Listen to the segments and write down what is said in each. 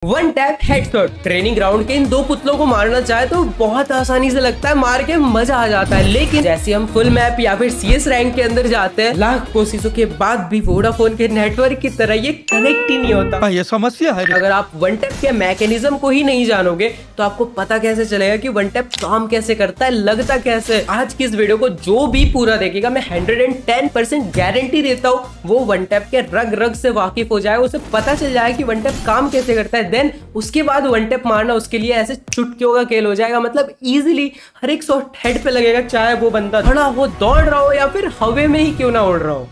One tap headshot. Training ground के इन दो पुतलों को मारना चाहे तो बहुत आसानी से लगता है, मार के मजा आ जाता है। लेकिन जैसे हम फुल मैप या फिर सीएस रैंक के अंदर जाते हैं, लाख कोशिशों के बाद भी वोडाफोन के नेटवर्क की तरह ये कनेक्ट ही नहीं होता। ये समस्या है। अगर आप वन टैप के मैकेनिज्म को ही नहीं जानोगे तो आपको पता कैसे चलेगा कि वन टैप काम कैसे करता है, लगता कैसे। आज की इस वीडियो को जो भी पूरा देखेगा, मैं 110% गारंटी देता हूँ वो वन टैप के रग रग से वाकिफ हो जाए, उसे पता चल जाए कि वन टैप काम कैसे करता है। देन उसके बाद वन टैप मारना उसके लिए ऐसे चुटकियों का खेल हो जाएगा। मतलब इजीली हर एक शॉट हेड पे लगेगा, चाहे वो बंदा खड़ा हो, दौड़ रहा हो या फिर हवा में ही क्यों ना उड़ रहा हो।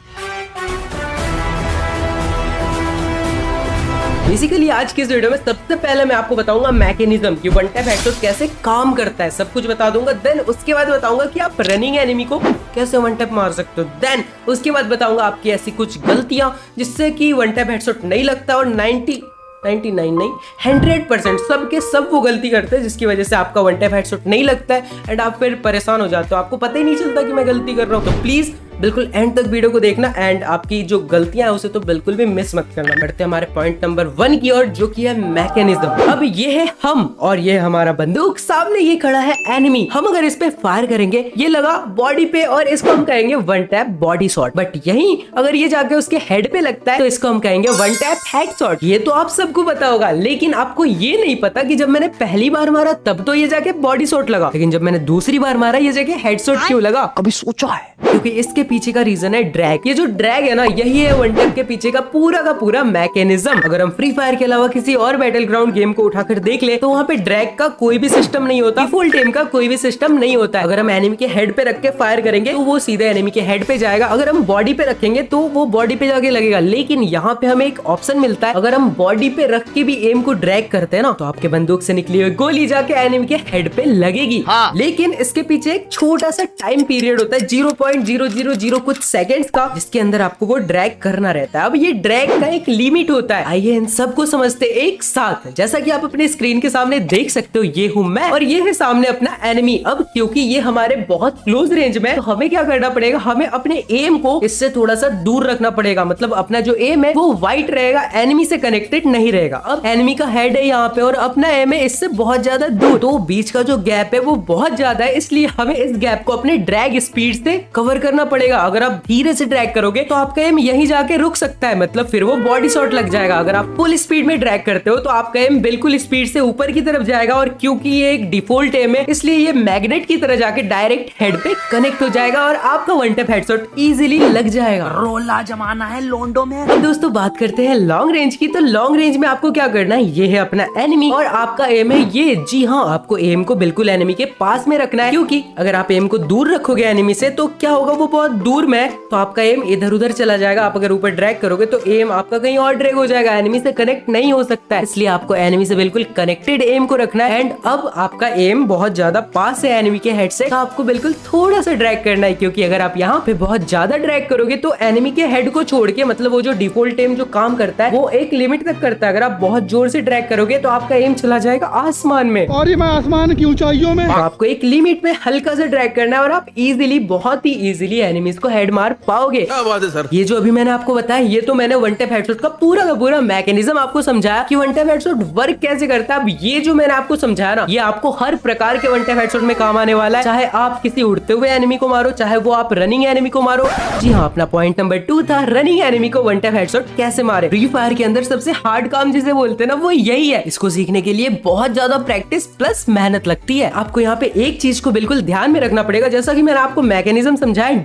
बेसिकली आज की इस वीडियो में सबसे पहले मैं आपको बताऊंगा मैकेनिज्म कि वन टैप हेडशॉट कैसे काम करता है, सब कुछ बता दूंगा। देन उसके बाद बताऊंगा कि आप रनिंग एनिमी को कैसे वन टैप मार सकते हो। देन उसके बाद बताऊंगा आपकी ऐसी कुछ गलतियां जिससे कि वन टैप हेडशॉट नहीं लगता, और 99 नहीं 100% सबके सब वो गलती करते हैं जिसकी वजह से आपका वन टैप हेडशॉट नहीं लगता है एंड आप फिर परेशान हो जाते हो, आपको पता ही नहीं चलता कि मैं गलती कर रहा हूँ। तो प्लीज बिल्कुल एंड तक वीडियो को देखना एंड आपकी जो गलतियां हैं उसे तो बिल्कुल भी मिस मत करना। बढ़ते हमारे पॉइंट नंबर 1 की ओर, जो कि है मैकेनिज्म। अब ये है हम और ये हमारा बंदूक, सामने ये खड़ा है एनिमी। हम अगर इस पे फायर करेंगे, ये लगा बॉडी पे और इसको हम कहेंगे one tap body shot. But यहीं अगर ये जाके उसके हेड पे लगता है तो इसको हम कहेंगे वन टैप हेड शॉट। ये तो आप सबको पता होगा, लेकिन आपको ये नहीं पता कि जब मैंने पहली बार मारा तब तो ये जाके बॉडी शॉट लगा, लेकिन जब मैंने दूसरी बार मारा ये जाके हेड शॉट क्यों लगा। कभी सोचा है? क्योंकि इसके पीछे का रीजन है ड्रैग। ये जो ड्रैग है ना, यही है वन टैप के पीछे का पूरा मैकेनिज्म। अगर हम फ्री फायर के अलावा किसी और बैटल ग्राउंड गेम को उठाकर देख ले तो वहाँ पे ड्रैग का कोई भी सिस्टम नहीं होता, फुल टेम का कोई भी सिस्टम नहीं होता है। अगर हम एनिमी के हेड पे रख के फायर करेंगे तो वो सीधे एनिमी के हेड पे जाएगा, अगर हम बॉडी पे रखेंगे तो वो बॉडी पे जाके लगेगा। लेकिन यहाँ पे हमें एक ऑप्शन मिलता है, अगर हम बॉडी पे रख के भी एम को ड्रैग करते हैं ना तो आपके बंदूक से निकली हुई गोली जाके एनिमी के हेड पे लगेगी। हाँ। लेकिन इसके पीछे एक छोटा सा टाइम पीरियड होता है 0.000 कुछ सेकंड्स का, जिसके अंदर आपको वो ड्रैग करना रहता है। अब ये ड्रैग का एक लिमिट होता है, आइए इन सबको समझते एक साथ। जैसा कि आप अपने स्क्रीन के सामने देख सकते हो, ये हूँ मैं और ये है सामने अपना एनिमी। अब क्योंकि ये हमारे बहुत क्लोज रेंज में, तो हमें क्या करना पड़ेगा, हमें अपने एम को इससे थोड़ा सा दूर रखना पड़ेगा। मतलब अपना जो एम है वो वाइट रहेगा, एनिमी से कनेक्टेड नहीं रहेगा। अब एनिमी का हेड है यहाँ पे और अपना एम है इससे बहुत ज्यादा दूर, तो बीच का जो गैप है वो बहुत ज्यादा है, इसलिए हमें इस गैप को अपने ड्रैग स्पीड से कवर करना पड़ेगा। अगर आप धीरे से ड्रैग करोगे तो आपका एम यहीं जाके रुक सकता है, मतलब फिर वो बॉडी शॉट लग जाएगा। अगर आप फुल स्पीड में ड्रैग करते हो तो आपका एम बिल्कुल स्पीड से ऊपर की तरफ जाएगा, और क्योंकि ये एक डिफॉल्ट एम है इसलिए ये मैग्नेट की तरह जाके डायरेक्ट हेड पे कनेक्ट हो जाएगा और आपका वन टैप हेडशॉट इजीली लग जाएगा। रोला जमाना है लोंडो में। अब दोस्तों बात करते हैं लॉन्ग रेंज की। तो लॉन्ग रेंज में आपको क्या करना है, ये है अपना एनिमी और आपका एम है ये। जी हाँ, आपको एम को बिल्कुल एनिमी के पास में रखना है, क्योंकि अगर आप एम को दूर रखोगे एनिमी से तो क्या होगा, वो बहुत दूर में है तो आपका एम इधर उधर चला जाएगा। आप अगर ऊपर ड्रैग करोगे तो एम आपका कहीं और ड्रैग हो जाएगा, एनिमी से कनेक्ट नहीं हो सकता है। इसलिए आपको एनिमी से बिल्कुल कनेक्टेड एम को रखना है। एंड अब आपका एम बहुत ज्यादा पास है एनिमी के हेड से, तो आपको बिल्कुल थोड़ा सा ड्रैग करना है, क्योंकि अगर आप यहाँ पे बहुत ज्यादा ड्रैग करोगे तो एनिमी के हेड को छोड़ के, मतलब वो जो डिफॉल्ट एम जो काम करता है वो एक लिमिट तक करता है। अगर आप बहुत जोर से ड्रैग करोगे तो आपका एम चला जाएगा आसमान में, और मैं आसमान की ऊंचाइयों में। तो आपको एक लिमिट में हल्का सा ड्रैग करना है और आप इजीली, बहुत ही इजीली एनिमीज को हेड मार पाओगे। क्या बात है सर। ये जो अभी मैंने आपको बताया, ये तो मैंने वन टैप हेडशॉट का पूरा मैकेनिज्म आपको समझाया कि वन टैप हेडशॉट वर्क कैसे करता है। अब ये जो मैंने आपको समझाया ना, ये आपको हर प्रकार के वन टैप हेडशॉट में काम आने वाला है, चाहे आप किसी उड़ते हुए एनिमी को मारो, चाहे वो आप रनिंग एनिमी को मारो। जी हाँ, अपना पॉइंट नंबर 2 था रनिंग एनिमी को वन टैप हेडशॉट कैसे मारे। फ्री फायर के अंदर सबसे हार्ड काम जिसे बोलते हैं ना, वो यही है। इसको सीखने के लिए बहुत ज्यादा प्रैक्टिस प्लस मेहनत लगती है। आपको यहाँ पे एक चीज को बिल्कुल ध्यान में रखना पड़ेगा, जैसा कि मैंने आपको मैकेनिज्म समझाया,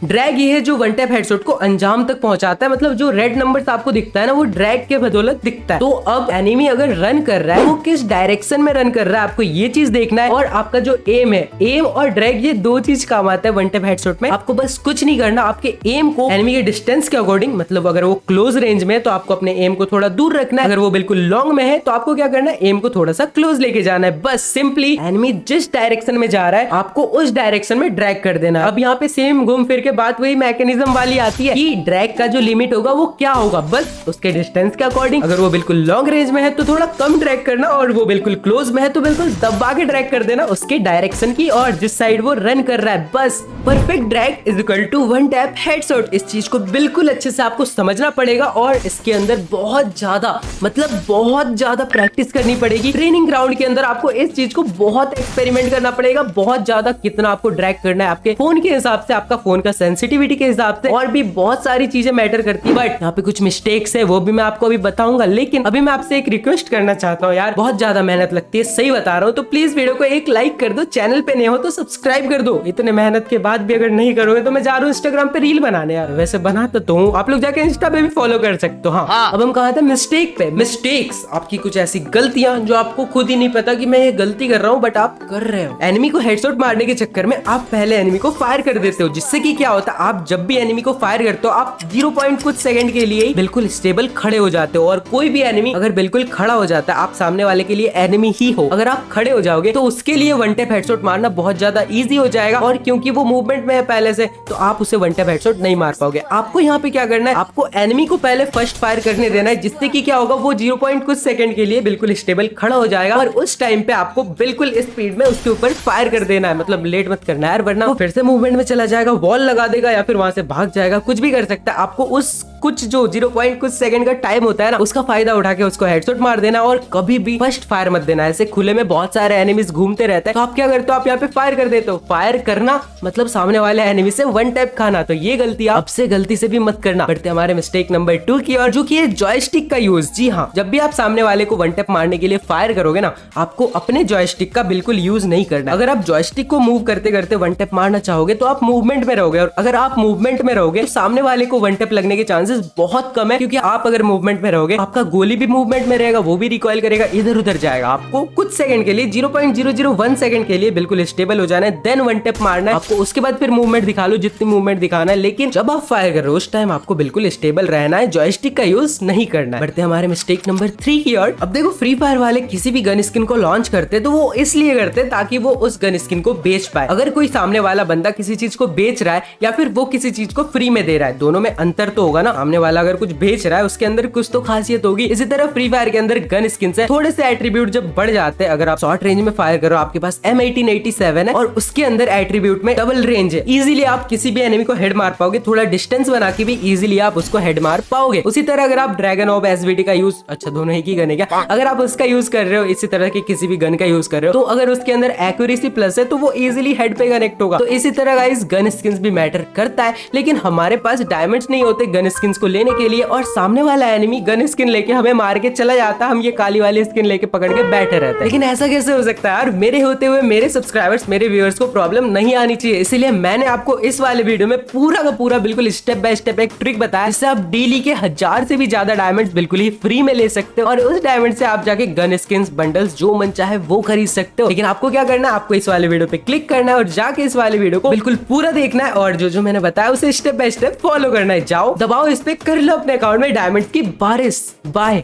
ड्रैग ये है जो वन टैप हेडशॉट को अंजाम तक पहुंचाता है। मतलब जो रेड नंबर आपको दिखता है ना, वो ड्रैग के बदौलत दिखता है। तो अब एनिमी अगर रन कर रहा है वो किस डायरेक्शन में रन कर रहा है, आपको ये चीज देखना है। और आपका जो एम है, एम और ड्रैग, ये दो चीज काम आता है वन टैप हेडशॉट में। आपको बस कुछ नहीं करना, आपके एम को एनिमी के डिस्टेंस के अकॉर्डिंग, मतलब अगर वो क्लोज रेंज में है तो आपको अपने एम को थोड़ा दूर रखना है, अगर वो बिल्कुल लॉन्ग में है तो आपको क्या करना है, एम को थोड़ा सा क्लोज लेके जाना है। बस सिंपली एनिमी जिस डायरेक्शन में जा रहा है आपको उस डायरेक्शन में ड्रैग कर देना। अब यहाँ पे सेम घूम फिर के बात वही मैकेनिज्म वाली आती है कि ड्रैग का जो लिमिट होगा वो क्या होगा, बस उसके डिस्टेंस के अकॉर्डिंग। अगर वो बिल्कुल लॉन्ग रेंज में है तो थोड़ा कम ड्रैग करना, और वो बिल्कुल क्लोज में है तो बिल्कुल दबा के ड्रैग कर देना उसके डायरेक्शन की और जिस साइड वो रन कर रहा है। बस perfect drag is equal to one tap headshot. इस चीज को बिल्कुल अच्छे से आपको समझना पड़ेगा और इसके अंदर बहुत ज्यादा प्रैक्टिस करनी पड़ेगी। ट्रेनिंग ग्राउंड के अंदर आपको इस चीज को बहुत एक्सपेरिमेंट करना पड़ेगा, बहुत ज्यादा कितना आपको ड्रैग करना है आपके फोन के हिसाब से, आपका फोन का सेंसिटिविटी के हिसाब से, और भी बहुत सारी चीजें मैटर करती है। बट यहाँ पे कुछ मिस्टेक्स है वो भी मैं आपको अभी बताऊंगा, लेकिन अभी मैं आपसे एक रिक्वेस्ट करना चाहता हूँ यार, बहुत ज्यादा मेहनत लगती है, सही बता रहा हूँ, तो प्लीज वीडियो को एक लाइक कर दो, चैनल पे नए हो तो सब्सक्राइब कर दो। इतने मेहनत के बाद भी अगर नहीं करोगे तो मैं जा रहा हूँ इंस्टाग्राम पे रील बनाने यार, वैसे बनाता तो हूँ, आप लोग जाके इंस्टा पे भी फॉलो कर सकते हो। हाँ, अब हम कहा था मिस्टेक पे। मिस्टेक्स आपकी कुछ ऐसी गलतियां जो आपको खुद ही नहीं पता कि मैं ये गलती कर रहा हूँ, बट आप कर रहे हो। एनिमी को हेडशॉट मारने के चक्कर में आप पहले एनिमी को फायर कर देते हो, जिससे कि क्या होता है, आप जब भी एनिमी को फायर करते हो आप 0 कुछ सेकंड के लिए ही बिल्कुल स्टेबल खड़े हो जाते हो। और कोई भी एनिमी अगर बिल्कुल खड़ा हो जाता है, आप सामने वाले के लिए एनिमी ही हो, अगर आप खड़े हो जाओगे तो उसके लिए वन टैप हेडशॉट मारना बहुत ज्यादा इजी हो जाएगा। और क्योंकि वो मूवमेंट में है पहले से, तो आप उसे वन टैप हेडशॉट नहीं मार पाओगे। आपको यहाँ पे क्या करना है, आपको एनिमी को पहले फर्स्ट फायर करने देना है, जिससे कि क्या होगा, वो 0 कुछ सेकंड के लिए बिल्कुल स्टेबल खड़ा हो जाएगा। और उस टाइम पे आपको बिल्कुल स्पीड में उसके ऊपर फायर कर देना है, मतलब लेट मत करना है, वरना वो फिर से मूवमेंट में चला जाएगा, वॉल लगा देगा या फिर वहां से भाग जाएगा, कुछ भी कर सकता है। आपको उस कुछ जो 0 कुछ सेकंड का टाइम होता है ना, उसका फायदा उठा के उसको हेडशॉट मार देना, और कभी भी फर्स्ट फायर मत देना। ऐसे खुले में बहुत सारे एनिमीज घूमते रहते हैं, तो आप क्या करते हो, आप यहाँ पे फायर कर देते हो। फायर करना मतलब सामने वाले एनिमी से वन टैप खाना, तो ये गलती आप से गलती से भी मत करना। बढ़ते हमारे मिस्टेक नंबर 2 की और, जो कि है जॉयस्टिक का यूज। जी हाँ, जब भी आप सामने वाले को वन टैप मारने के लिए फायर करोगे ना, आपको अपने जॉयस्टिक का बिल्कुल यूज नहीं करना। अगर आप जॉयस्टिक को मूव करते करते वन टैप मारना चाहोगे तो आप मूवमेंट में रहोगे, और अगर आप मूवमेंट में रहोगे तो सामने वाले को वन टैप लगने के चांसेस बहुत कम है, क्योंकि आप अगर मूवमेंट में रहोगे आपका गोली भी मूवमेंट में रहेगा, वो भी रिकॉइल करेगा, इधर उधर जाएगा। आपको कुछ सेकंड के लिए 0.001 सेकंड के लिए बिल्कुल स्टेबल हो जाना है, देन वन टैप मारना है आपको। उसके बाद फिर मूवमेंट दिखा लो, जितनी मूवमेंट दिखाना है, लेकिन जब आप फायर कर रहे हो उस टाइम आपको बिल्कुल स्टेबल रहना है, जॉयस्टिक का यूज नहीं करना है। बढ़ते हमारे मिस्टेक नंबर 3 की ओर। अब देखो, फ्री फायर वाले किसी भी गन स्किन को लॉन्च करते तो वो इसलिए करते ताकि वो उस गन स्किन को बेच पाए। अगर कोई सामने वाला बंदा किसी चीज को बेच रहा है या फिर वो किसी चीज को फ्री में दे रहा है, दोनों में अंतर तो होगा ना। सामने वाला अगर कुछ बेच रहा है उसके अंदर कुछ तो खासियत होगी। इसी तरह फ्री फायर के अंदर गन स्किन से थोड़े से एट्रीब्यूट जब बढ़ जाते हैं, अगर आप शॉर्ट रेंज में फायर करो, आपके पास M1887 है और उसके अंदर एट्रीब्यूट में डबल रेंज है, इजीली आप किसी भी एनिमी को हेड मार पाओगे, थोड़ा डिस्टेंस बना के भी इजीली आप उसको हेड मार पाओगे। उसी तरह अगर आप ड्रैगन ऑफ एसवीटी का यूज, अच्छा दोनों एक ही गन है क्या, अगर आप उसका यूज कर रहे हो, इसी तरह के किसी भी गन का यूज कर रहे हो, तो अगर उसके अंदर एक्यूरेसी प्लस है तो वो इजीली हेड पे कनेक्ट होगा। तो इसी तरह गाइस गन स्किन्स भी मैटर करता है, लेकिन हमारे पास डायमंड्स नहीं होते गन स्किन्स को लेने के लिए, और सामने वाला एनिमी गन स्किन लेके हमें मार के चला जाता, हम ये काली वाली स्किन लेके पकड़ के बैठे रहते हैं। लेकिन ऐसा कैसे हो सकता है यार, मेरे होते हुए मेरे सब्सक्राइबर्स, मेरे व्यूअर्स को प्रॉब्लम नहीं आनी चाहिए, इसलिए मैंने आपको इस वाले वीडियो में पूरा का पूरा बिल्कुल स्टेप बाय स्टेप एक ट्रिक बताया, जिससे आप डेली के 1000 से भी ज्यादा डायमंड्स बिल्कुल ही फ्री में ले सकते हो, और उस डायमंड से आप जाके गन स्किन्स बंडल्स जो मन चाहे वो खरीद सकते हो। लेकिन आपको क्या करना है, आपको इस वाले वीडियो पे क्लिक करना है और जाके इस वाले वीडियो को बिल्कुल पूरा देखना है, और जो जो मैंने बताया उसे स्टेप बाय स्टेप फॉलो करना है। जाओ, दबाओ इस पे, कर लो अपने अकाउंट में डायमंड की बारिश। बाय।